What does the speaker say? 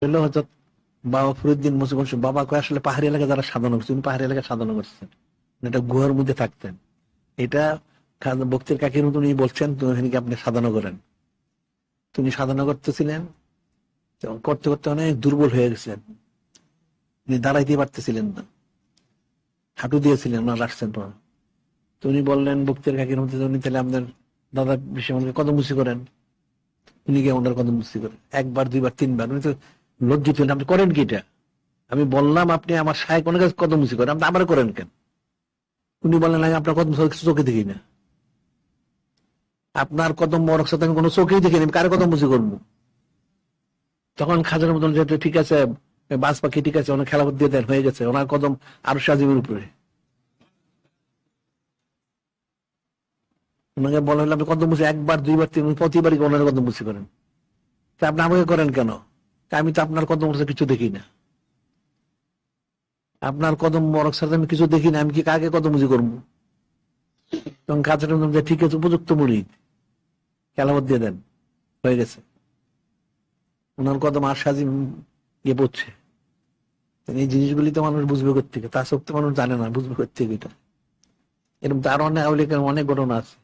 হলো হজরত বাবা ফরিউদ্দিন মুন্সি বাবাকে আসলে পাহাড়ি এলাকায় যারা সাধনা করছে, উনি পাহাড়ি এলাকায় সাধনা করছেন, এটা গুহার মধ্যে থাকতেন। এটা বক্তির কাকির মতো উনি বলছেন তুমি আপনি সাধনা করেন। তিনি সাধনা করতেছিলেন, তো করতে করতে অনেক দুর্বল হয়ে গেছেন, উনি দাঁড়াইতে পারতেছিলেন না, হাঁটু দিয়েছিলেন ওনার আসছেন পর। তো উনি বললেন বক্তির কাকির মধ্যে, উনি তাহলে আপনার দাদা বিষয় আমাকে কদম মুসি করেন। উনি গিয়ে ওনার কদম মুসি করেন, একবার দুইবার তিনবার। উনি তো লজ্জিত হলেন, আপনি করেন কি এটা? আমি বললাম আপনি আমার শায়েখ অনেক কাছে কদম মুসি করেন, আপনি আবার করেন কেন? উনি বললেন আমি আপনার কদম কিছু চোখে দেখি না, আপনার কদম বরক সাথে আমি কোনো চোখেই দেখিনি, আমি কার কদম মুসি করবো? তখন খাজার মতন যেহেতু ঠিক আছে, বাজ পাখি ঠিক আছে, অনেক খেলাপথ দিয়ে দেন, হয়ে গেছে ওনার কদম আরো সাজিমের উপরে। ওনাকে বলা হলো আপনি কদম মুসি একবার দুইবার তিন প্রতিবারই ওনার কদম মুসি করেন, তা আপনি আমাকে করেন কেন? তা আমি তো আপনার কদম কিছু দেখি না, আপনার কদম বরক সাথে আমি কিছু দেখি না, আমি কি কাকে কদম মুসি করবো? তখন খাজার মতন ঠিক আছে, উপযুক্ত মুড়ি খেলাপথ দিয়ে দেন, হয়ে গেছে। ওনার কদম আর সাজিম গিয়ে পড়ছে। এই জিনিসগুলি তো মানুষ বুঝবে কোথেকে, তা সত্ত্বেও মানুষ জানে না, বুঝবে কোথেকে এটা। এরকম তার অনেক অনেক ঘটনা আছে।